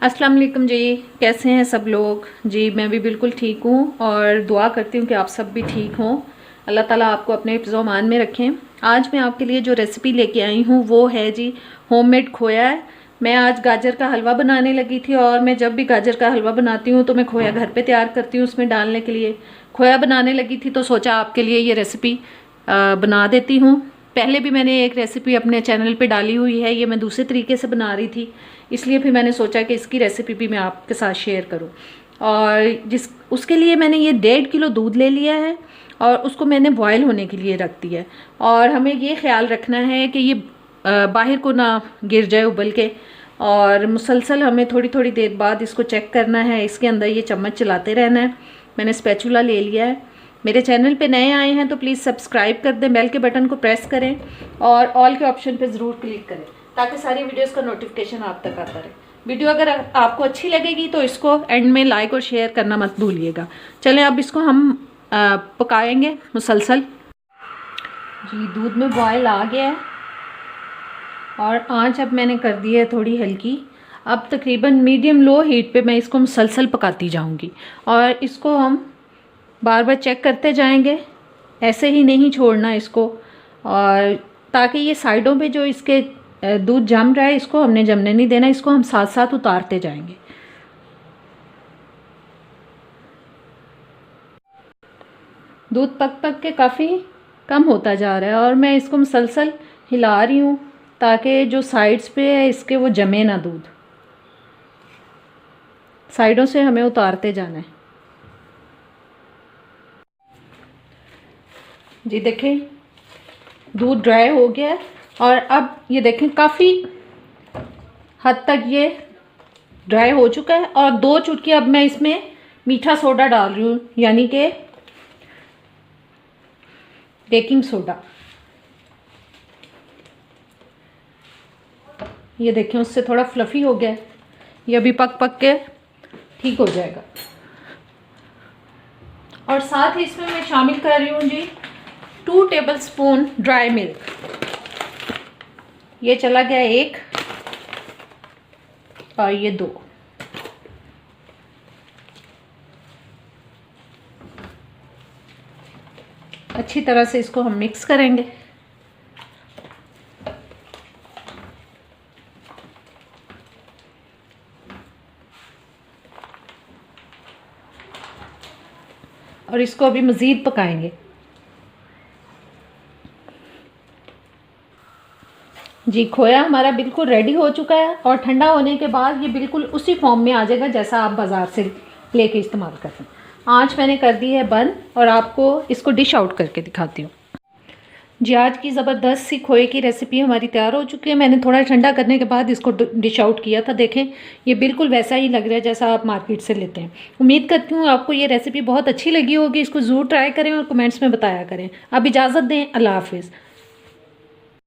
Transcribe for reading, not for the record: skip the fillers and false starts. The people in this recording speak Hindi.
अस्सलाम वालेकुम जी। कैसे हैं सब लोग जी? मैं भी बिल्कुल ठीक हूँ और दुआ करती हूँ कि आप सब भी ठीक हों। अल्लाह ताला आपको अपने हिफ्ज़ मान में रखें। आज मैं आपके लिए जो रेसिपी लेके आई हूँ वो है जी होममेड खोया है। मैं आज गाजर का हलवा बनाने लगी थी और मैं जब भी गाजर का हलवा बनाती हूँ तो मैं खोया घर पे तैयार करती हूँ उसमें डालने के लिए। खोया बनाने लगी थी तो सोचा आपके लिए ये रेसिपी बना देती हूँ। पहले भी मैंने एक रेसिपी अपने चैनल पे डाली हुई है, ये मैं दूसरे तरीके से बना रही थी, इसलिए फिर मैंने सोचा कि इसकी रेसिपी भी मैं आपके साथ शेयर करूं। और उसके लिए मैंने ये 1.5 किलो दूध ले लिया है और उसको मैंने बॉयल होने के लिए रख दिया है। और हमें ये ख्याल रखना है कि ये बाहर को ना गिर जाए उबल के, और मुसलसल हमें थोड़ी थोड़ी देर बाद इसको चेक करना है। इसके अंदर ये चम्मच चलाते रहना है। मैंने स्पैचुला ले लिया है। मेरे चैनल पे नए आए हैं तो प्लीज़ सब्सक्राइब कर दें, बेल के बटन को प्रेस करें और ऑल के ऑप्शन पे ज़रूर क्लिक करें ताकि सारी वीडियोस का नोटिफिकेशन आप तक आता रहे। वीडियो अगर आपको अच्छी लगेगी तो इसको एंड में लाइक और शेयर करना मत भूलिएगा। चलें अब इसको हम पकाएंगे मुसलसल। जी दूध में बॉयल आ गया है और आंच अब मैंने कर दी है थोड़ी हल्की। अब तकरीबन मीडियम लो हीट पे मैं इसको मुसलसल पकाती जाऊंगी और इसको हम बार बार चेक करते जाएंगे, ऐसे ही नहीं छोड़ना इसको। और ताकि ये साइडों पे जो इसके दूध जम रहा है इसको हमने जमने नहीं देना, इसको हम साथ साथ उतारते जाएंगे। दूध पक पक के काफ़ी कम होता जा रहा है और मैं इसको मुसलसल हिला रही हूँ ताकि जो साइड्स पे है इसके वो जमे ना दूध। साइडों से हमें उतारते जाना है। जी देखें दूध ड्राई हो गया है और अब ये देखें काफ़ी हद तक ये ड्राई हो चुका है। और 2 चुटकी अब मैं इसमें मीठा सोडा डाल रही हूँ, यानी कि बेकिंग सोडा। ये देखें उससे थोड़ा फ्लफ़ी हो गया है, ये अभी पक पक के ठीक हो जाएगा। और साथ ही इसमें मैं शामिल कर रही हूँ जी 2 टेबलस्पून ड्राई मिल्क। ये चला गया 1 और ये 2। अच्छी तरह से इसको हम मिक्स करेंगे। और इसको अभी मज़ीद पकाएंगे। जी खोया हमारा बिल्कुल रेडी हो चुका है और ठंडा होने के बाद ये बिल्कुल उसी फॉर्म में आ जाएगा जैसा आप बाज़ार से लेके इस्तेमाल करते हैं। आँच मैंने कर दी है बंद और आपको इसको डिश आउट करके दिखाती हूँ। जी आज की ज़बरदस्त सी खोए की रेसिपी हमारी तैयार हो चुकी है। मैंने थोड़ा ठंडा करने के बाद इसको डिश आउट किया था। देखें ये बिल्कुल वैसा ही लग रहा है जैसा आप मार्केट से लेते हैं। उम्मीद करती हूँ आपको ये रेसिपी बहुत अच्छी लगी होगी। इसको ज़रूर ट्राई करें और कमेंट्स में बताया करें। अब इजाज़त दें, अल्लाह हाफिज़।